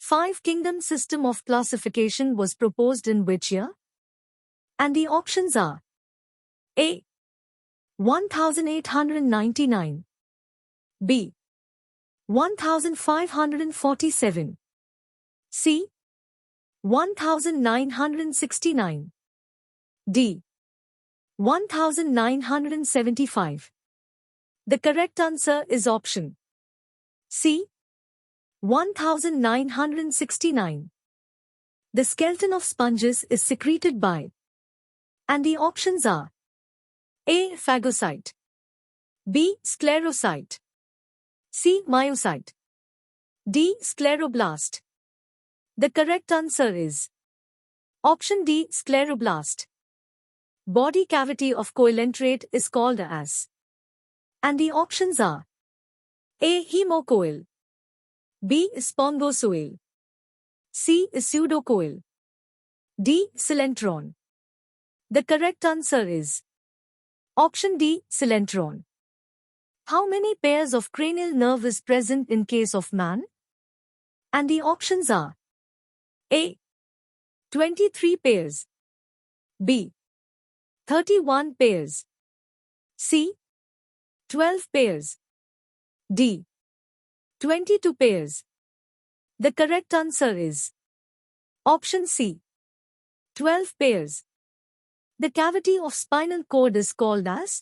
Five-kingdom system of classification was proposed in which year? And the options are A. 1899, B. 1547, C. 1969, D. 1975. The correct answer is option C. 1969. The skeleton of sponges is secreted by, and the options are A. Phagocyte, B. Sclerocyte, C. Myocyte, D. Scleroblast. The correct answer is option D. Scleroblast. Body cavity of coelenterate is called as, and the options are A. Hemocoel, B. Spongocoel, C. Pseudocoel, D. Coelentron. The correct answer is option D. Coelentron. How many pairs of cranial nerve is present in case of man? And the options are A. 23 pairs, B. 31 pairs, C. 12 pairs, D. 22 pairs. The correct answer is option C. 12 pairs. The cavity of spinal cord is called as,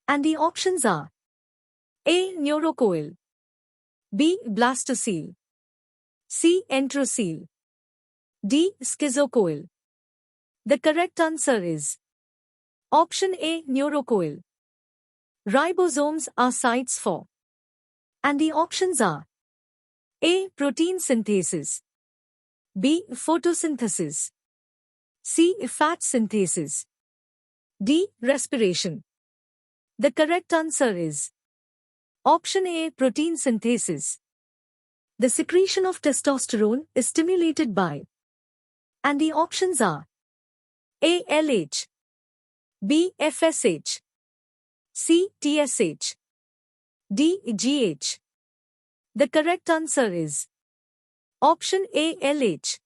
and the options are A. Neurocoel, B. Blastocele, C. Enterocele, D. Schizocoel. The correct answer is option A. Neurocoel. Ribosomes are sites for, and the options are A. Protein synthesis, B. Photosynthesis, C. Fat synthesis, D. Respiration. The correct answer is option A. Protein synthesis. The secretion of testosterone is stimulated by, and the options are A. LH, B. FSH, C. TSH, D. GH. The correct answer is option A. LH.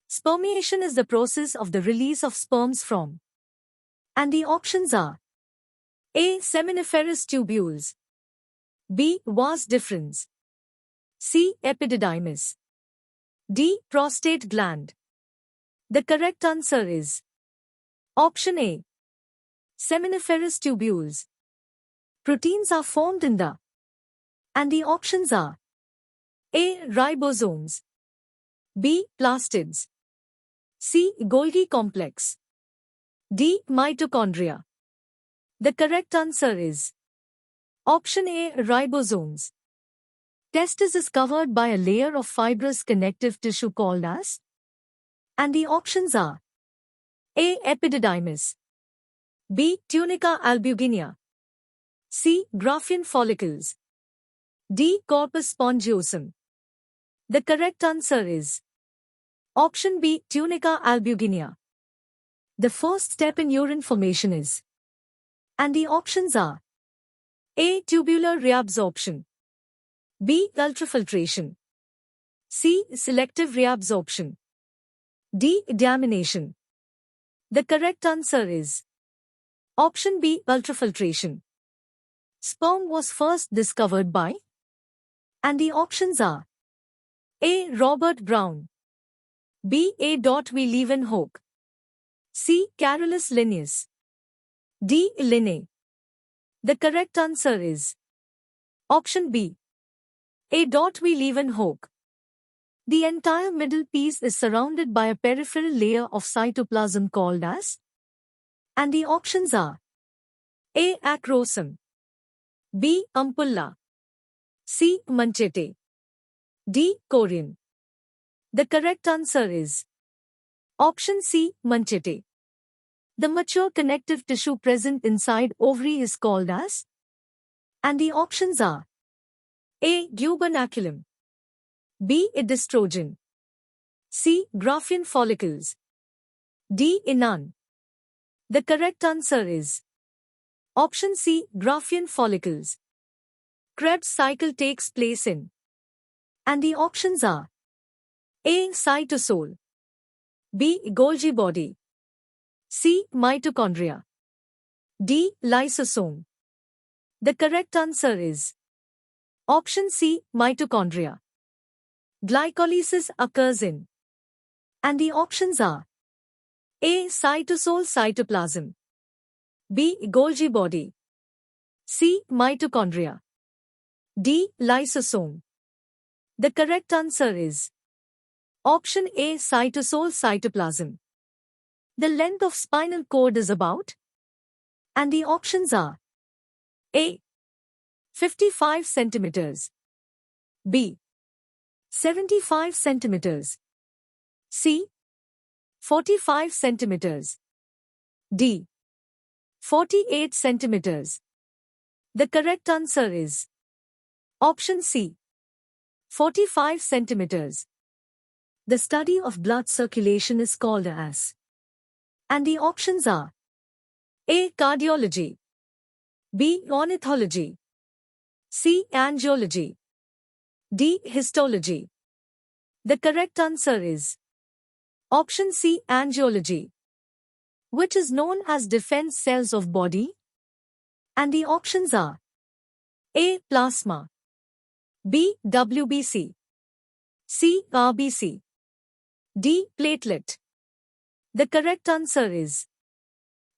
Spermiation is the process of the release of sperms from, and the options are A. Seminiferous tubules, B. Vas deferens, C. Epididymis, D. Prostate gland. The correct answer is option A. Seminiferous tubules. Proteins are formed in the, and the options are A. Ribosomes, B. Plastids, C. Golgi complex, D. Mitochondria. The correct answer is option A. Ribosomes. Testis is covered by a layer of fibrous connective tissue called as, and the options are A. Epididymis, B. Tunica albuginea, C. Graafian follicles, D. Corpus spongiosum. The correct answer is option B. Tunica albuginea. The first step in urine formation is, and the options are A. Tubular reabsorption, B. Ultrafiltration, C. Selective reabsorption, D. Deamination. The correct answer is option B. Ultrafiltration. Sperm was first discovered by, and the options are A. Robert Brown, B. A. V. Leeuwenhoek, C. Carolus Linnaeus, D. Linné. The correct answer is option B. A. V. Leeuwenhoek. The entire middle piece is surrounded by a peripheral layer of cytoplasm called as, and the options are A. Acrosome, B. Ampulla, C. Manchete, D. Corion. The correct answer is option C. Manchete. The mature connective tissue present inside ovary is called as, and the options are A. Gubernaculum, B. Edestrogen, C. Graafian follicles, D. None. The correct answer is option C. Graafian follicles. Krebs cycle takes place in, and the options are A. Cytosol. B. Golgi body. C. Mitochondria. D. Lysosome. The correct answer is option C. Mitochondria. Glycolysis occurs in. And the options are A. Cytosol cytoplasm. B. Golgi body. C. Mitochondria. D. Lysosome. The correct answer is option A. Cytosol cytoplasm. The length of spinal cord is about. And the options are A. 55 centimeters. B. 75 centimeters. C. 45 centimeters. D. 48 centimeters. The correct answer is option C. 45 centimeters. The study of blood circulation is called as. And the options are A. Cardiology. B. Ornithology. C. Angiology. D. Histology. The correct answer is option C. Angiology, which is known as defense cells of body. And the options are A. Plasma. B. WBC. C. RBC. D. Platelet. The correct answer is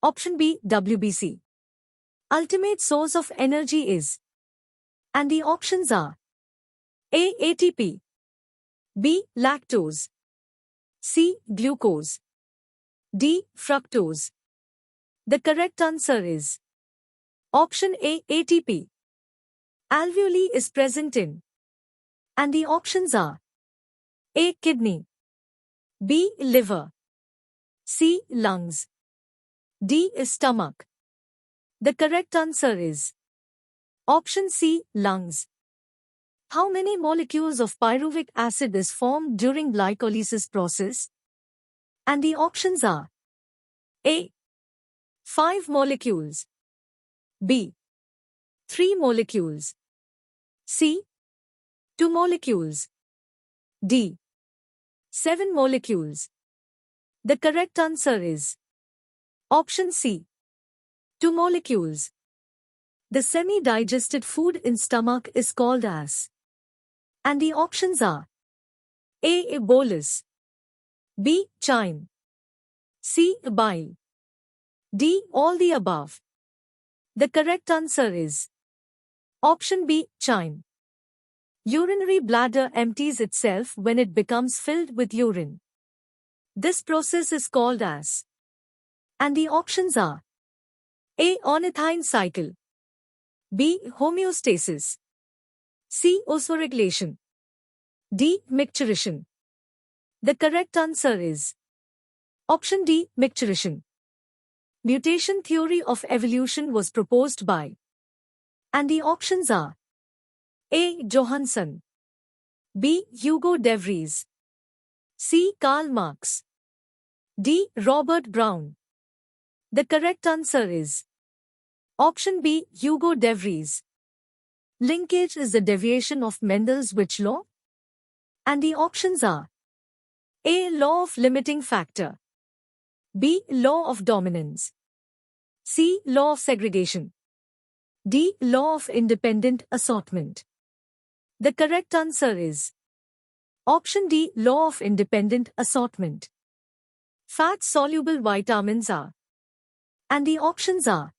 option B. WBC. Ultimate source of energy is. And the options are A. ATP. B. Lactose. C. Glucose. D. Fructose. The correct answer is option A. ATP. Alveoli is present in. And the options are A. Kidney. B. Liver. C. Lungs. D. Stomach. The correct answer is option C. Lungs. How many molecules of pyruvic acid is formed during glycolysis process? And the options are A. 5 molecules. B. 3 molecules. C. 2 molecules. D. 7 molecules. The correct answer is option C. 2 molecules. The semi-digested food in stomach is called as. And the options are A. Bolus. B. Chyme. C. Bile. D. All the above. The correct answer is option B. Chyme. Urinary bladder empties itself when it becomes filled with urine. This process is called as. And the options are A. Ornithine cycle. B. Homeostasis. C. Osmoregulation. D. Micturition. The correct answer is option D. Micturition. Mutation theory of evolution was proposed by. And the options are A. Johanson. B. Hugo de Vries. C. Karl Marx. D. Robert Brown. The correct answer is option B. Hugo de Vries. Linkage is the deviation of Mendel's which law? And the options are A. Law of limiting factor. B. Law of dominance. C. Law of segregation. D. Law of independent assortment. The correct answer is option D. Law of independent assortment. Fat-soluble vitamins are. And the options are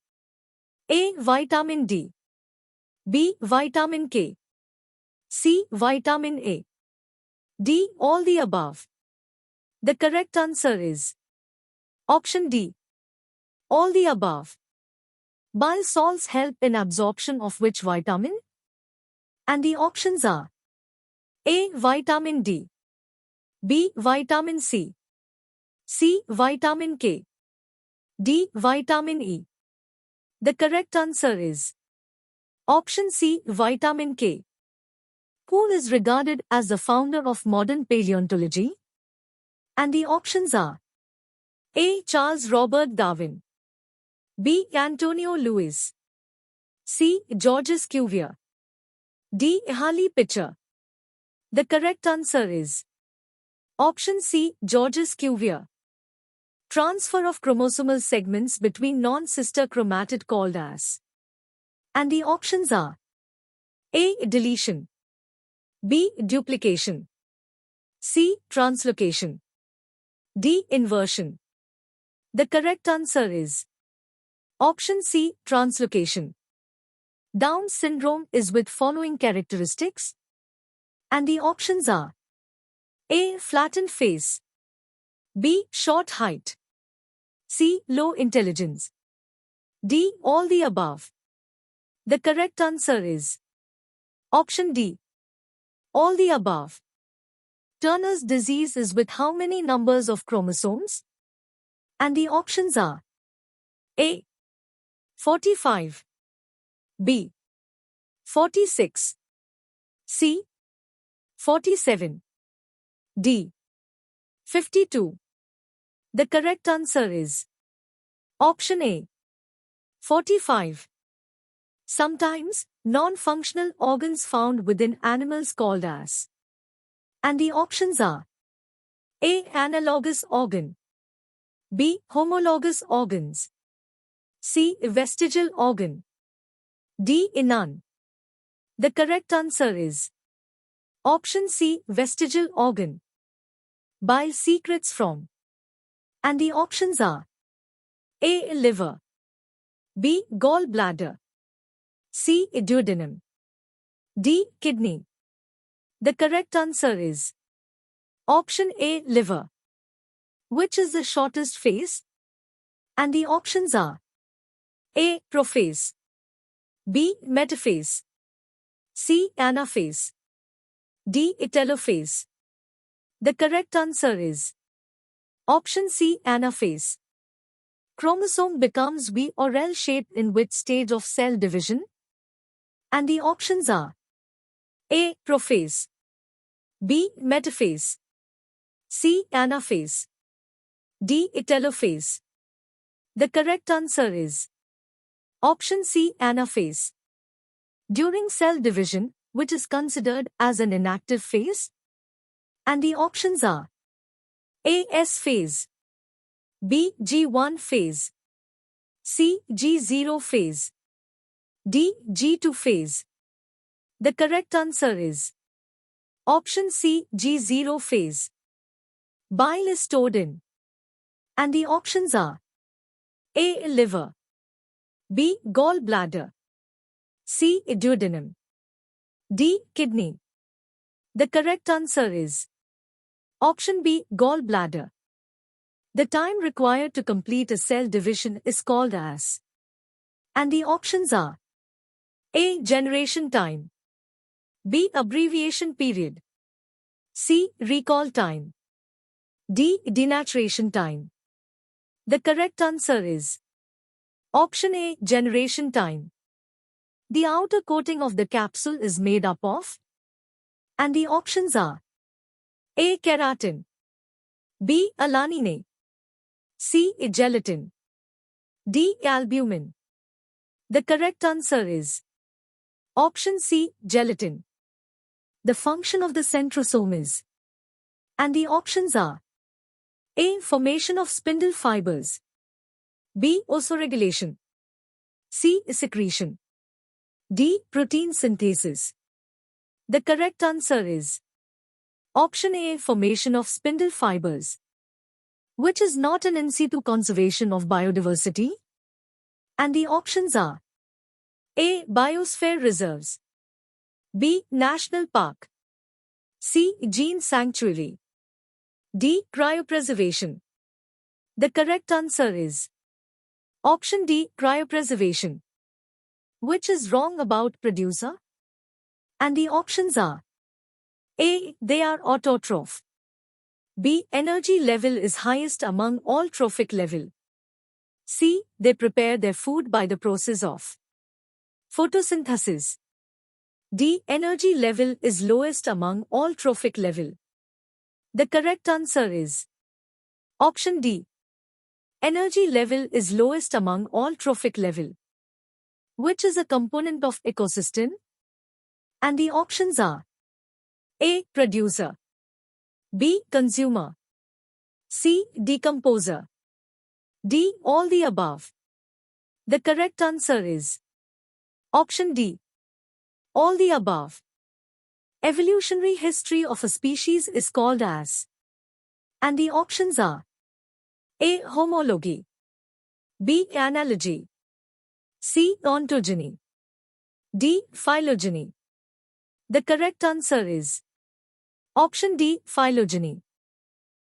A. Vitamin D. B. Vitamin K. C. Vitamin A. D. All the above. The correct answer is option D. All the above. Bile salts help in absorption of which vitamin? And the options are A. Vitamin D. B. Vitamin C. C. Vitamin K. D. Vitamin E. The correct answer is option C. Vitamin K. Who is regarded as the founder of modern paleontology? And the options are A. Charles Robert Darwin. B. Antonio Lewis. C. Georges Cuvier. D. Harley Pitcher. The correct answer is Option C. George's Cuvier. Transfer of chromosomal segments between non-sister chromatid called as. And the options are A. Deletion, B. Duplication, C. Translocation, D. Inversion. The correct answer is option C. Translocation. Down syndrome is with following characteristics. And the options are A. Flattened face, B. Short height, C. Low intelligence, D. All the above. The correct answer is option D. All the above. Turner's disease is with how many numbers of chromosomes? And the options are A. 45, B. 46, C. 47, D. 52. The correct answer is option A. 45. Sometimes, non-functional organs found within animals called as. And the options are A. Analogous organ, B. Homologous organs, C. Vestigial organ, D. None. The correct answer is option C. Vestigial organ. Bile secretes from. And the options are A. Liver, B. Gallbladder, C. Duodenum, D. Kidney. The correct answer is option A. Liver. Which is the shortest face? And the options are A. Prophase, B. Metaphase, C. Anaphase, D. Telophase. The correct answer is option C. Anaphase. Chromosome becomes V or L shaped in which stage of cell division? And the options are A. Prophase, B. Metaphase, C. Anaphase, D. Telophase. The correct answer is option C. Anaphase. During cell division, which is considered as an inactive phase? And the options are A. S phase, B. G1 phase, C. G0 phase, D. G2 phase. The correct answer is option C. G0 phase. Bile is stored in. And the options are A. Liver, B. Gallbladder, C. Duodenum, D. Kidney. The correct answer is option B. Gallbladder. The time required to complete a cell division is called as. And the options are A. Generation time, B. Abbreviation period, C. Recall time, D. Denaturation time. The correct answer is option A. Generation time. The outer coating of the capsule is made up of. And the options are A. Keratin, B. Alanine, C. Gelatin, D. Albumin. The correct answer is option C. Gelatin. The function of the centrosome is. And the options are A. Formation of spindle fibers, B. Osmoregulation, C. Secretion, D. Protein synthesis. The correct answer is option A. Formation of spindle fibers, which is not an in situ conservation of biodiversity. And the options are A. Biosphere reserves, B. National park, C. Gene sanctuary, D. Cryopreservation. The correct answer is option D. Cryopreservation. Which is wrong about producer? And the options are A. They are autotroph, B. Energy level is highest among all trophic level, C. They prepare their food by the process of photosynthesis, D. Energy level is lowest among all trophic level. The correct answer is option D. Energy level is lowest among all trophic level. Which is a component of ecosystem? And the options are A. Producer, B. Consumer. C. Decomposer. D. All the above. The correct answer is option D. All the above. Evolutionary history of a species is called as. And the options are A. Homology. B. Analogy. C. Ontogeny. D. Phylogeny. The correct answer is option D. Phylogeny.